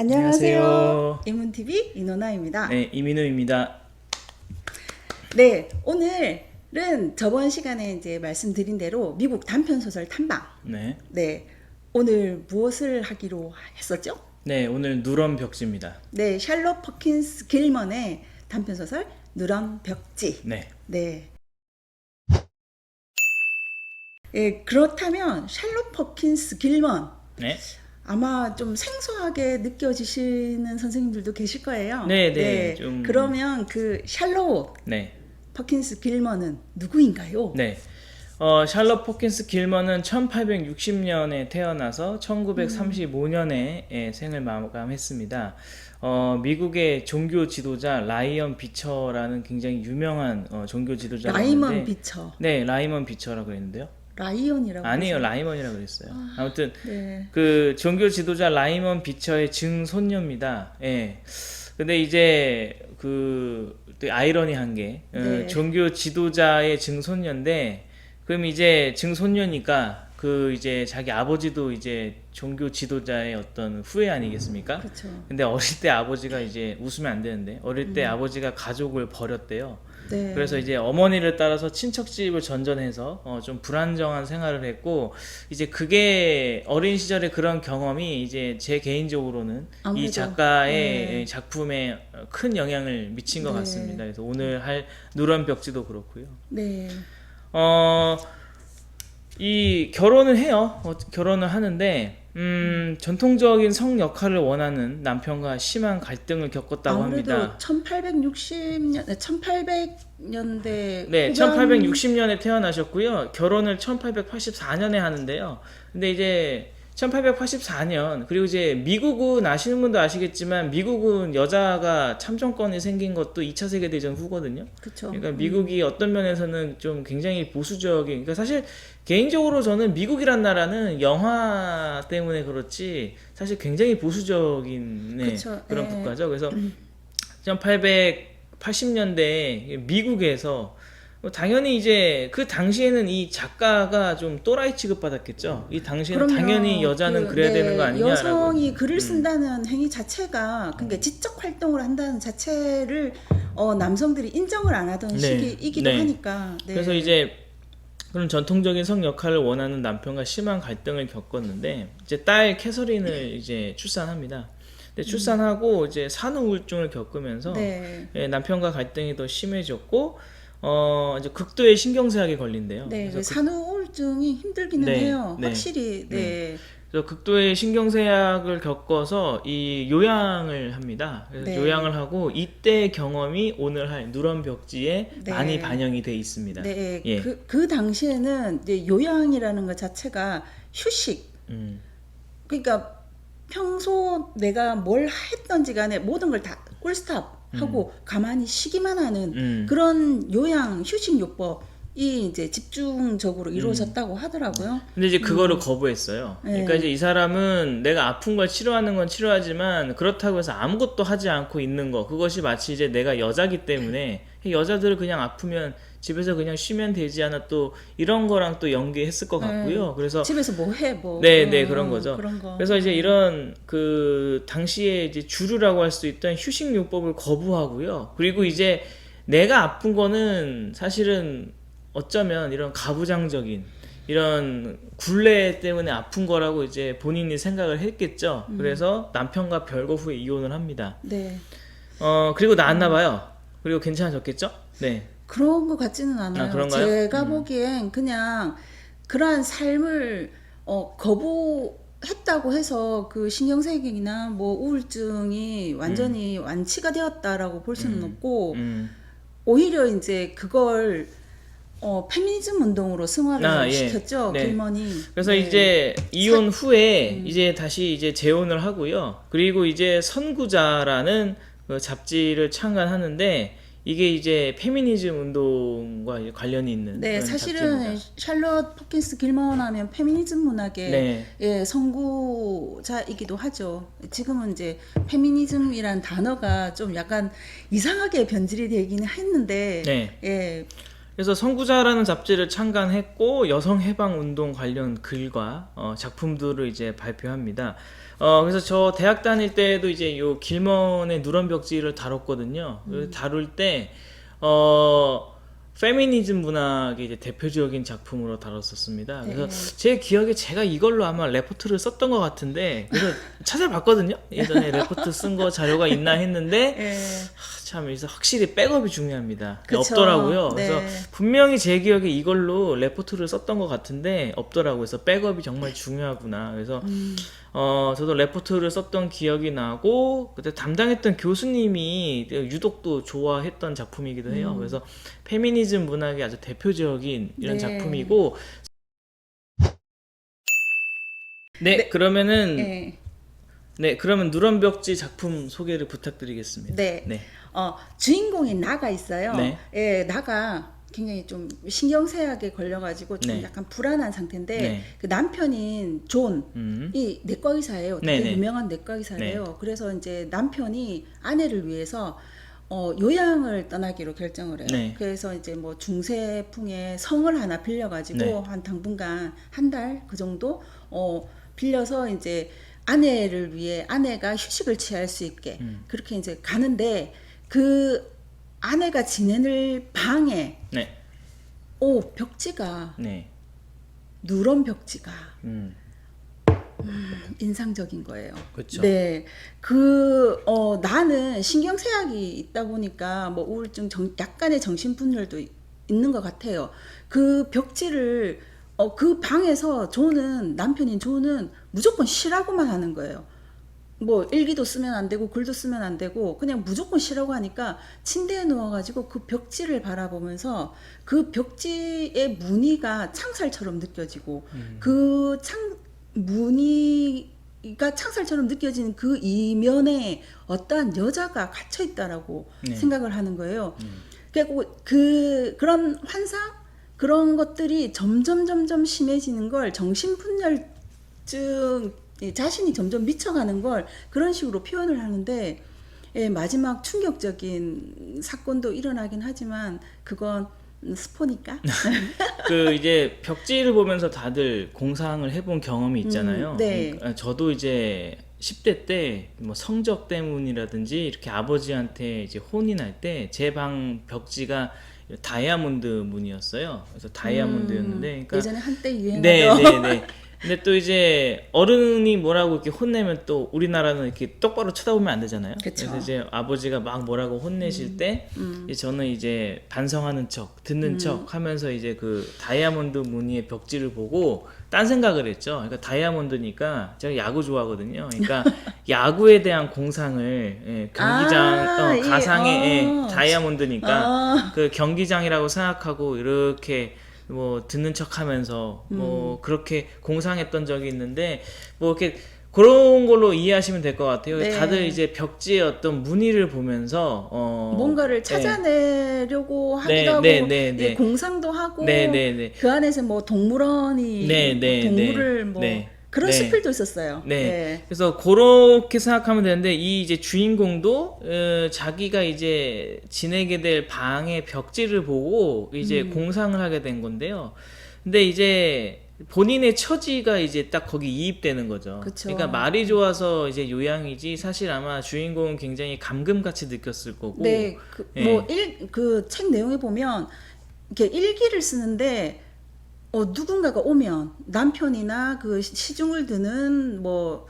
안녕하세요. 안녕하세요. 이문TV 이노나입니다. 네, 이민우입니다. 네, 오늘은 저번 시간에 이제 말씀드린 대로 미국 단편소설 탐방. 네. 네, 오늘 무엇을 하기로 했었죠? 네, 오늘 누런 벽지입니다. 네, 샬롯 퍼킨스 길먼의 단편소설 누런 벽지. 네. 네. 예, 그렇다면 샬롯 퍼킨스 길먼. 네. 아마 좀 생소하게 느껴지시는 선생님들도 계실 거예요. 네, 좀 그러면 그 샬롯 네. 퍼킨스 길먼은 누구인가요? 네. 샬럿 포킨스 길먼은 1860년에 태어나서 1935년에 생을 마감했습니다. 미국의 종교 지도자 라이언 비처라는 굉장히 유명한 종교 지도자가 라이먼 있는데 비처. 네, 라이먼 비처라고 그랬는데요. 라이언이라고 아니에요, 그러세요? 라이먼이라고 그랬어요. 아무튼 네. 그 종교 지도자 라이먼 비처의 증손녀입니다. 예. 근데 이제 그 되게 아이러니한 게 네. 종교 지도자의 증손녀인데 그럼 이제 증손녀니까 그 이제 자기 아버지도 이제 종교 지도자의 어떤 후예 아니겠습니까? 그렇죠. 근데 어릴 때 아버지가 이제 웃으면 안 되는데 어릴 때 아버지가 가족을 버렸대요. 네. 그래서 이제 어머니를 따라서 친척집을 전전해서 좀 불안정한 생활을 했고 이제 그게 어린 시절의 그런 경험이 이제 제 개인적으로는 아무래도, 이 작가의 네. 작품에 큰 영향을 미친 것 네. 같습니다. 그래서 오늘 할 누런 벽지도 그렇고요. 네. 이 결혼을 해요. 결혼을 하는데 전통적인 성 역할을 원하는 남편과 심한 갈등을 겪었다고 아무래도 합니다. 1860년, 네, 1860년에 태어나셨고요. 결혼을 1884년에 하는데요. 근데 이제 1884년 그리고 이제 미국은 아시는 분도 아시겠지만 미국은 여자가 참정권이 생긴 것도 2차 세계대전 후거든요. 그렇죠. 그러니까 미국이 어떤 면에서는 좀 굉장히 보수적인 그러니까 사실 개인적으로 저는 미국이란 나라는 영화 때문에 그렇지 사실 굉장히 보수적인 그쵸, 그런 예. 국가죠. 그래서 1880년대에 미국에서 당연히 이제 그 당시에는 이 작가가 좀 또라이 취급받았겠죠. 이 당시에는 그럼요. 당연히 여자는 그래야 되는 거 아니냐라고. 여성이 글을 쓴다는 행위 자체가 그러니까 지적 활동을 한다는 자체를 남성들이 인정을 안 하던 네. 시기이기도 네. 하니까. 네. 그래서 이제 그런 전통적인 성 역할을 원하는 남편과 심한 갈등을 겪었는데 이제 딸 캐서린을 이제 출산합니다. 근데 출산하고 이제 산후 우울증을 겪으면서 네. 남편과 갈등이 더 심해졌고 이제 극도의 신경쇠약에 걸린대요. 네, 그래서 산후 우울증이 힘들기는 네, 해요. 네, 확실히. 네. 그래서 극도의 신경쇠약을 겪어서 이 요양을 합니다. 그래서 네. 요양을 하고 이때 경험이 오늘 할 누런 벽지에 네. 많이 반영이 돼 있습니다. 네. 예. 그 당시에는 이제 요양이라는 것 자체가 휴식. 음. 그러니까 평소 내가 뭘 했던지 간에 모든 걸 다 꿀스탑 하고 가만히 쉬기만 하는 그런 요양 휴식 요법이 이제 집중적으로 이루어졌다고 하더라고요. 근데 이제 그거를 거부했어요. 네. 그러니까 이제 이 사람은 내가 아픈 걸 치료하는 건 치료하지만 그렇다고 해서 아무것도 하지 않고 있는 거 그것이 마치 이제 내가 여자기 때문에 여자들을 그냥 아프면 집에서 그냥 쉬면 되지 않아 또 이런 거랑 또 연계했을 것 같고요. 그래서 집에서 뭐 해, 뭐. 네, 그런 거죠. 그런 거. 그래서 이제 이런 그 당시에 이제 주류라고 할 수 있던 휴식 요법을 거부하고요. 그리고 이제 내가 아픈 거는 사실은 어쩌면 이런 가부장적인 이런 굴레 때문에 아픈 거라고 이제 본인이 생각을 했겠죠. 그래서 남편과 별거 후에 이혼을 합니다. 네. 그리고 나았나 봐요. 그리고 괜찮아졌겠죠? 네. 그런 것 같지는 않아요. 그런가요? 제가 보기엔 그냥 그러한 삶을 거부했다고 해서 그 신경쇠약이나 뭐 우울증이 완전히 완치가 되었다라고 볼 수는 없고 오히려 이제 그걸 페미니즘 운동으로 승화를 예. 시켰죠. 네. 길먼이. 그래서 네. 이제 이혼 후에 이제 다시 이제 재혼을 하고요. 그리고 이제 선구자라는 그 잡지를 창간하는데 이게 이제 페미니즘 운동과 이제 관련이 있는 네, 그런 사실은 잡지입니다. 샬롯 퍼킨스 길먼 하면 페미니즘 문학의 네. 예, 선구자이기도 하죠. 지금은 이제 페미니즘이란 단어가 좀 약간 이상하게 변질이 되긴 했는데 네. 예, 그래서 선구자라는 잡지를 창간했고 여성 해방 운동 관련 글과 작품들을 이제 발표합니다. 그래서 저 대학 다닐 때도 이제 요 길먼의 누런 벽지를 다뤘거든요. 다룰 때 페미니즘 문학의 이제 대표적인 작품으로 다뤘었습니다. 그래서 네. 제 기억에 제가 이걸로 아마 레포트를 썼던 것 같은데, 그래서 찾아봤거든요. 예전에 레포트 쓴 거 자료가 있나 했는데, 예. 참, 그래서 확실히 백업이 중요합니다. 그쵸. 없더라고요. 네. 그래서 분명히 제 기억에 이걸로 레포트를 썼던 것 같은데, 없더라고요. 그래서 백업이 정말 중요하구나. 그래서, 저도 레포트를 썼던 기억이 나고, 그때 담당했던 교수님이 유독 또 좋아했던 작품이기도 해요. 그래서 페미니즘 문학의 아주 대표적인 이런 네. 작품이고, 네, 그러면은, 예. 네, 그러면 누런벽지 작품 소개를 부탁드리겠습니다. 네. 네. 주인공이 나가 있어요. 네. 예, 나가 굉장히 좀 신경쇠약에 걸려가지고 좀 네. 약간 불안한 상태인데 네. 그 남편인 존이 내과 의사예요. 되게 네네. 유명한 내과 의사예요. 그래서 이제 남편이 아내를 위해서 요양을 떠나기로 결정을 해요. 네. 그래서 이제 뭐 중세풍의 성을 하나 빌려가지고 네. 한 당분간 한 달 그 정도 빌려서 이제 아내를 위해 아내가 휴식을 취할 수 있게 그렇게 이제 가는데 그 아내가 지내는 방에 네. 벽지가 네. 누런 벽지가 음. 인상적인 거예요. 그쵸. 네. 나는 신경쇠약이 있다 보니까 뭐 우울증, 약간의 정신분열도 있는 것 같아요. 그 벽지를, 그 방에서 남편인 조는 무조건 쉬라고만 하는 거예요. 뭐 일기도 쓰면 안 되고 글도 쓰면 안 되고 그냥 무조건 쉬라고 하니까 침대에 누워가지고 그 벽지를 바라보면서 그 벽지의 무늬가 창살처럼 느껴지고 그 무늬가 창살처럼 느껴지는 그 이면에 어떠한 여자가 갇혀 있다라고 네. 생각을 하는 거예요. 그리고 그런 환상 그런 것들이 점점 심해지는 걸 정신분열증 자신이 점점 미쳐가는 걸 그런 식으로 표현을 하는데 마지막 충격적인 사건도 일어나긴 하지만 그건 스포니까. 그 이제 벽지를 보면서 다들 공상을 해본 경험이 있잖아요. 네. 그러니까 저도 이제 10대 때 뭐 성적 때문이라든지 이렇게 아버지한테 이제 혼이 날 때 제 방 벽지가 다이아몬드 무늬였어요. 그래서 다이아몬드였는데, 그러니까 예전에 한때 유행하던. 네. 근데 또 이제 어른이 뭐라고 이렇게 혼내면 또 우리나라는 이렇게 똑바로 쳐다보면 안 되잖아요. 그쵸. 그래서 이제 아버지가 막 뭐라고 혼내실 때 이제 저는 이제 반성하는 척, 듣는 척 하면서 이제 그 다이아몬드 무늬의 벽지를 보고 딴 생각을 했죠. 그러니까 다이아몬드니까 제가 야구 좋아하거든요. 그러니까 야구에 대한 공상을 경기장 가상의 다이아몬드니까 그 경기장이라고 생각하고 이렇게 뭐 듣는 척하면서 뭐 그렇게 공상했던 적이 있는데 뭐 이렇게 그런 걸로 이해하시면 될 것 같아요. 네. 다들 이제 벽지의 어떤 무늬를 보면서 뭔가를 찾아내려고 하기도 하고 네. 공상도 하고 네. 그 안에서 뭐 동물원이 네. 동물을 뭐 네. 그런 네. 수필도 있었어요. 네. 그래서 그렇게 생각하면 되는데 이 이제 주인공도 자기가 이제 지내게 될 방의 벽지를 보고 이제 공상을 하게 된 건데요. 근데 이제 본인의 처지가 이제 딱 거기 이입되는 거죠. 그쵸. 그러니까 말이 좋아서 이제 요양이지 사실 아마 주인공은 굉장히 감금같이 느꼈을 거고. 네, 그 책 내용에 보면 이렇게 일기를 쓰는데 누군가가 오면 남편이나 그 시중을 드는 뭐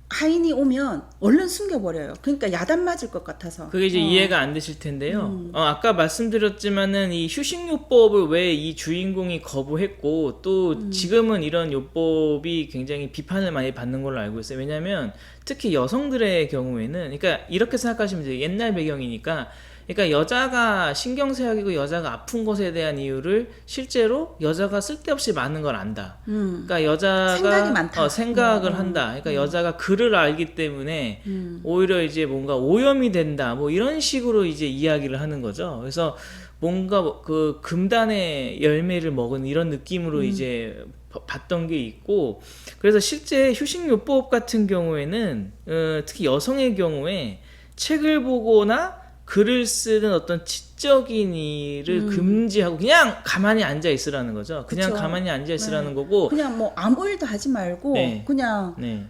하인이 오면 얼른 숨겨버려요. 그러니까 야단 맞을 것 같아서. 그게 이제 이해가 안 되실 텐데요. 아까 말씀드렸지만은 이 휴식요법을 왜 이 주인공이 거부했고 또 지금은 이런 요법이 굉장히 비판을 많이 받는 걸로 알고 있어요. 왜냐하면 특히 여성들의 경우에는, 그러니까 이렇게 생각하시면 돼요. 옛날 배경이니까. 그러니까 여자가 신경쇠약이고 여자가 아픈 것에 대한 이유를 실제로 여자가 쓸데없이 많은 걸 안다. 그러니까 여자가 생각이 많다. 생각을 한다. 그러니까 여자가 글을 알기 때문에 오히려 이제 뭔가 오염이 된다. 뭐 이런 식으로 이제 이야기를 하는 거죠. 그래서 뭔가 그 금단의 열매를 먹은 이런 느낌으로 이제 봤던 게 있고, 그래서 실제 휴식요법 같은 경우에는 특히 여성의 경우에 책을 보거나 글을 쓰는 어떤 지적인 일을 금지하고 그냥 가만히 앉아 있으라는 거죠. 그냥 그쵸. 가만히 앉아 있으라는 네. 거고. 그냥 뭐 아무 일도 하지 말고 네. 그냥 네.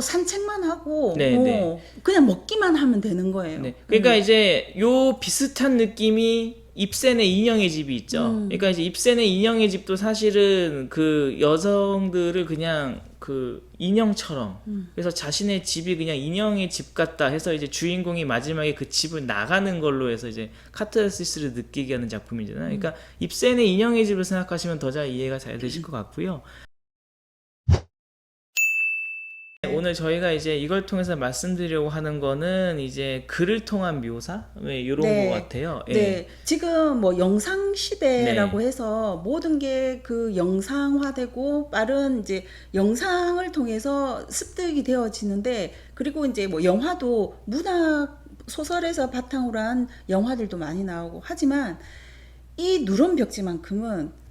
산책만 하고 네, 그냥 먹기만 하면 되는 거예요. 네. 그러니까 이제 요 비슷한 느낌이 입센의 인형의 집이 있죠. 그러니까 이제 입센의 인형의 집도 사실은 그 여성들을 그냥 그 인형처럼 그래서 자신의 집이 그냥 인형의 집 같다 해서 이제 주인공이 마지막에 그 집을 나가는 걸로 해서 이제 카타르시스를 느끼게 하는 작품이잖아요. 그러니까 입센의 인형의 집을 생각하시면 더 잘 이해가 잘 되실 것 같고요. 오늘 저희가 이제 이걸 통해서 말씀드리려고 하는 거는 이제 글을 통한 묘사? 이런 네. 것 같아요. 예. 네, 지금 뭐 영상 시대라고 해서 모든 게 그 영상화되고 빠른 이제 영상을 통해서 습득이 되어지는데, 그리고 이제 뭐 영화도 문학 소설에서 바탕으로 한 영화들도 많이 나오고 하지만 이 누런 벽지만큼은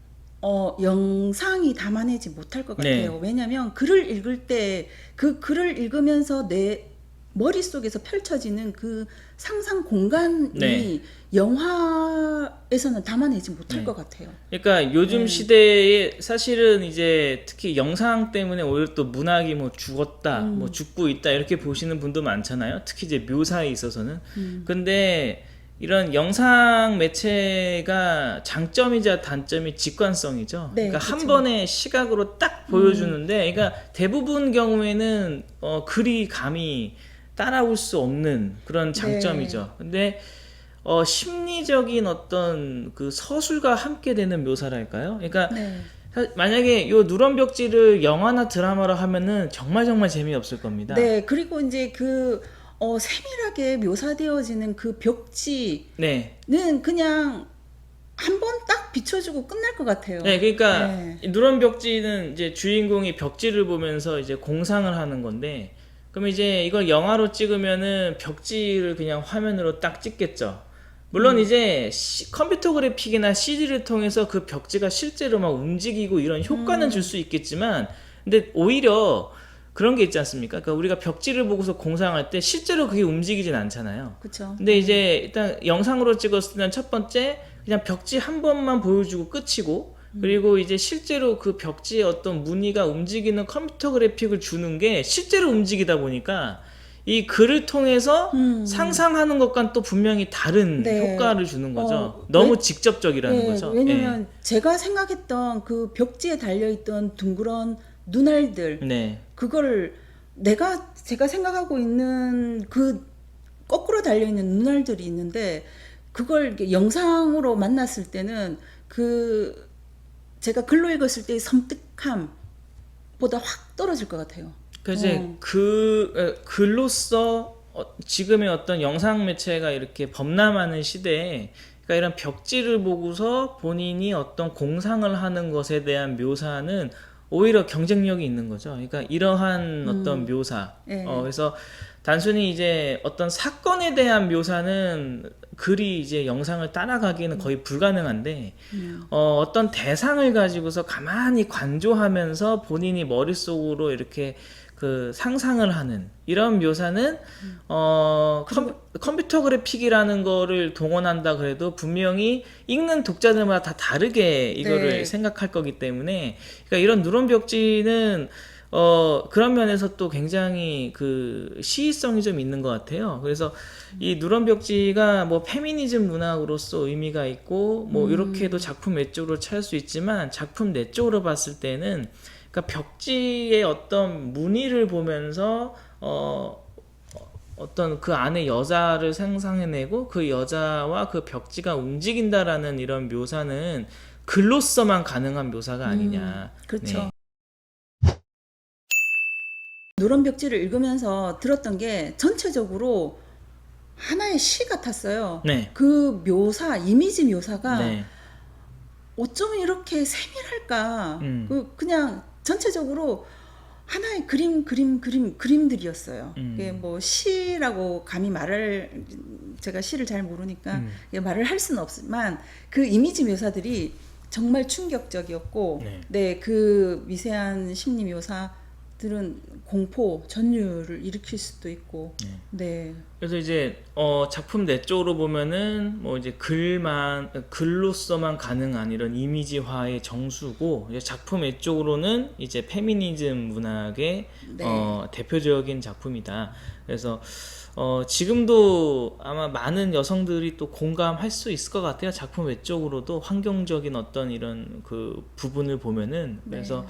영상이 담아내지 못할 것 같아요. 네. 왜냐하면 글을 읽을 때 그 글을 읽으면서 내 머릿속에서 펼쳐지는 그 상상 공간이 네. 영화에서는 담아내지 못할 네. 것 같아요. 그러니까 요즘 시대에 사실은 이제 특히 영상 때문에 오히려 또 문학이 뭐 죽었다, 뭐 죽고 있다 이렇게 보시는 분도 많잖아요. 특히 이제 묘사에 있어서는. 근데 이런 영상 매체가 장점이자 단점이 직관성이죠. 네, 그러니까 한 그쵸. 번의 시각으로 딱 보여주는데, 그러니까 대부분 경우에는 글이 감히 따라올 수 없는 그런 장점이죠. 근데 심리적인 어떤 그 서술과 함께 되는 묘사랄까요? 그러니까 네. 만약에 요 누런 벽지를 영화나 드라마로 하면은 정말 재미없을 겁니다. 네, 그리고 이제 그 세밀하게 묘사되어지는 그 벽지는 네. 그냥 한 번 딱 비춰주고 끝날 것 같아요. 네, 그러니까 네. 이 누런 벽지는 이제 주인공이 벽지를 보면서 이제 공상을 하는 건데, 그럼 이제 이걸 영화로 찍으면은 벽지를 그냥 화면으로 딱 찍겠죠. 물론 이제 컴퓨터 그래픽이나 CG를 통해서 그 벽지가 실제로 막 움직이고 이런 효과는 줄 수 있겠지만, 근데 오히려 그런 게 있지 않습니까? 그러니까 우리가 벽지를 보고서 공상할 때 실제로 그게 움직이진 않잖아요. 그렇죠. 근데 이제 일단 영상으로 찍었을 때는 첫 번째 그냥 벽지 한 번만 보여주고 끝이고, 그리고 이제 실제로 그 벽지에 어떤 무늬가 움직이는 컴퓨터 그래픽을 주는 게 실제로 움직이다 보니까 이 글을 통해서 상상하는 것과는 또 분명히 다른 네. 효과를 주는 거죠. 너무 직접적이라는 네, 거죠. 왜냐면 제가 생각했던 그 벽지에 달려있던 둥그런 눈알들, 네. 그걸 제가 생각하고 있는 그 거꾸로 달려있는 눈알들이 있는데, 그걸 이렇게 영상으로 만났을 때는 그 제가 글로 읽었을 때의 섬뜩함보다 확 떨어질 것 같아요. 그래서 이제 글로써 지금의 어떤 영상 매체가 이렇게 범람하는 시대에, 그러니까 이런 벽지를 보고서 본인이 어떤 공상을 하는 것에 대한 묘사는 오히려 경쟁력이 있는 거죠. 그러니까 이러한 어떤 묘사. 네. 그래서 단순히 이제 어떤 사건에 대한 묘사는 글이 이제 영상을 따라가기는 거의 불가능한데, 어떤 대상을 가지고서 가만히 관조하면서 본인이 머릿속으로 이렇게 그 상상을 하는 이런 묘사는 컴퓨터 그래픽이라는 거를 동원한다 그래도 분명히 읽는 독자들마다 다 다르게 이거를 네. 생각할 거기 때문에, 그러니까 이런 누런 벽지는 그런 면에서 또 굉장히 그 시의성이 좀 있는 것 같아요. 그래서 이 누런 벽지가 뭐 페미니즘 문학으로서 의미가 있고 뭐 이렇게도 작품 외적으로 찾을 수 있지만, 작품 내적으로 봤을 때는 그러니까 벽지의 어떤 무늬를 보면서 어떤 그 안에 여자를 상상해내고 그 여자와 그 벽지가 움직인다라는 이런 묘사는 글로서만 가능한 묘사가 아니냐. 그렇죠. 네. 누런 벽지를 읽으면서 들었던 게 전체적으로 하나의 시 같았어요. 네. 그 이미지 묘사가 네. 어쩌면 이렇게 세밀할까. 그냥 전체적으로 하나의 그림들이었어요. 이게 뭐 시라고 감히 제가 시를 잘 모르니까 말을 할 수는 없지만 그 이미지 묘사들이 정말 충격적이었고, 네. 네, 그 미세한 심리 묘사 공포, 전율을 일으킬 수도 있고. 네. 그래서 이제 작품 내 쪽으로 보면은 뭐 이제 글로서만 가능한 이런 이미지화의 정수고, 이제 작품 외 쪽으로는 이제 페미니즘 문학의 네. 대표적인 작품이다. 그래서 지금도 아마 많은 여성들이 또 공감할 수 있을 것 같아요. 작품 외적으로도 환경적인 어떤 이런 그 부분을 보면은. 그래서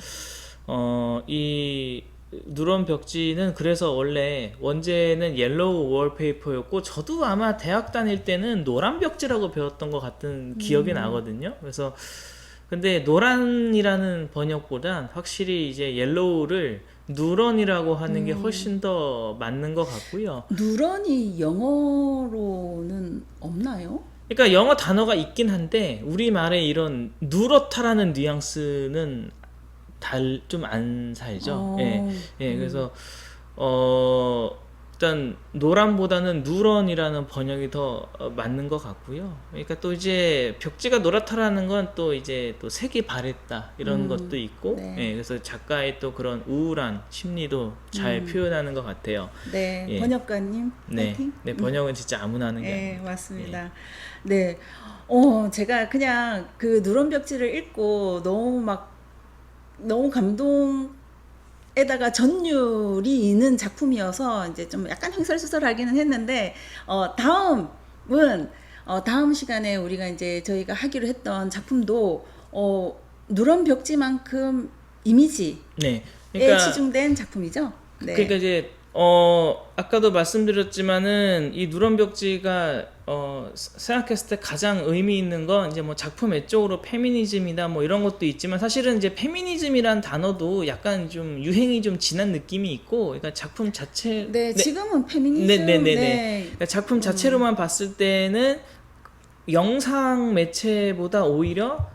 이 누런 벽지는 그래서 원래 원제는 옐로우 월페이퍼였고, 저도 아마 대학 다닐 때는 노란 벽지라고 배웠던 것 같은 기억이 나거든요. 그래서 근데 노란이라는 번역보단 확실히 이제 옐로우를 누런이라고 하는 게 훨씬 더 맞는 것 같고요. 누런이 영어로는 없나요? 그러니까 영어 단어가 있긴 한데 우리말에 이런 누렇다라는 뉘앙스는 좀 안 살죠. 예, 그래서 일단 노란보다는 누런이라는 번역이 더 맞는 것 같고요. 그러니까 또 이제 벽지가 노랗다라는 건 또 이제 또 색이 바랬다 이런 것도 있고, 네. 예, 그래서 작가의 또 그런 우울한 심리도 잘 표현하는 것 같아요. 네, 예. 번역가님 네, 파이팅. 네, 번역은 진짜 아무나 하는 게 네, 아니에요. 맞습니다. 네, 제가 그냥 그 누런 벽지를 읽고 너무 감동에다가 전율이 있는 작품이어서 이제 좀 약간 횡설수설하기는 했는데, 다음 시간에 우리가 이제 저희가 하기로 했던 작품도 누런 벽지만큼 이미지에 네, 치중된 작품이죠. 네. 그러니까 이제 아까도 말씀드렸지만은 이 누런 벽지가 생각했을 때 가장 의미 있는 건 이제 뭐 작품 외적으로 페미니즘이다 뭐 이런 것도 있지만, 사실은 이제 페미니즘이란 단어도 약간 좀 유행이 좀 지난 느낌이 있고, 그러니까 작품 자체 네, 지금은 페미니즘. 네. 그러니까 작품 자체로만 봤을 때는 영상 매체보다 오히려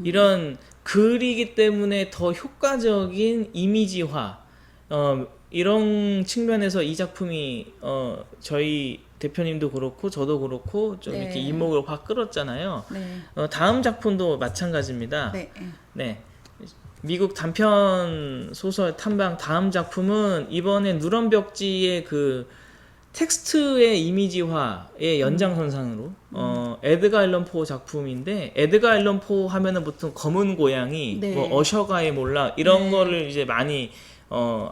이런 글이기 때문에 더 효과적인 이미지화, 이런 측면에서 이 작품이 저희 대표님도 그렇고 저도 그렇고 좀 네. 이렇게 이목을 확 끌었잖아요. 네. 다음 작품도 마찬가지입니다. 네. 네. 미국 단편 소설 탐방 다음 작품은 이번에 누런 벽지의 그 텍스트의 이미지화의 연장선상으로 에드가 앨런 포 작품인데, 에드가 앨런 포 하면은 보통 검은 고양이, 네. 뭐 어셔가의 몰락 이런 네. 거를 이제 많이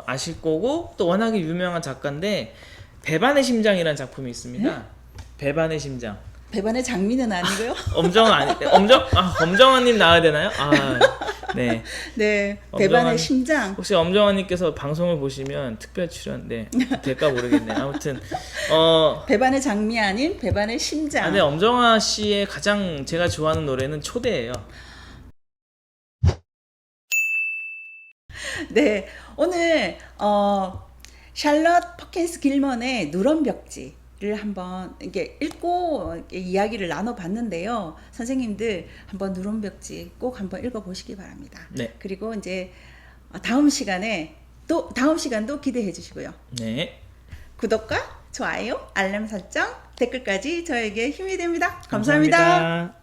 아실 거고, 또 워낙에 유명한 작가인데 배반의 심장이라는 작품이 있습니다. 배반의 심장. 배반의 장미는 아니고요. 엄정화님 나와야 되나요? 네. 네, 배반의 심장. 혹시 엄정화님께서 방송을 보시면 특별 출연, 될까 모르겠네요. 아무튼 배반의 장미 아닌 배반의 심장. 네, 엄정화 씨의 가장 제가 좋아하는 노래는 초대예요. 네, 오늘 샬럿 퍼킨스 길먼의 누런 벽지를 한번 이렇게 읽고 이렇게 이야기를 나눠봤는데요. 선생님들 한번 누런 벽지 꼭 한번 읽어보시기 바랍니다. 네. 그리고 이제 다음 시간도 기대해 주시고요. 네. 구독과 좋아요, 알람 설정, 댓글까지 저에게 힘이 됩니다. 감사합니다.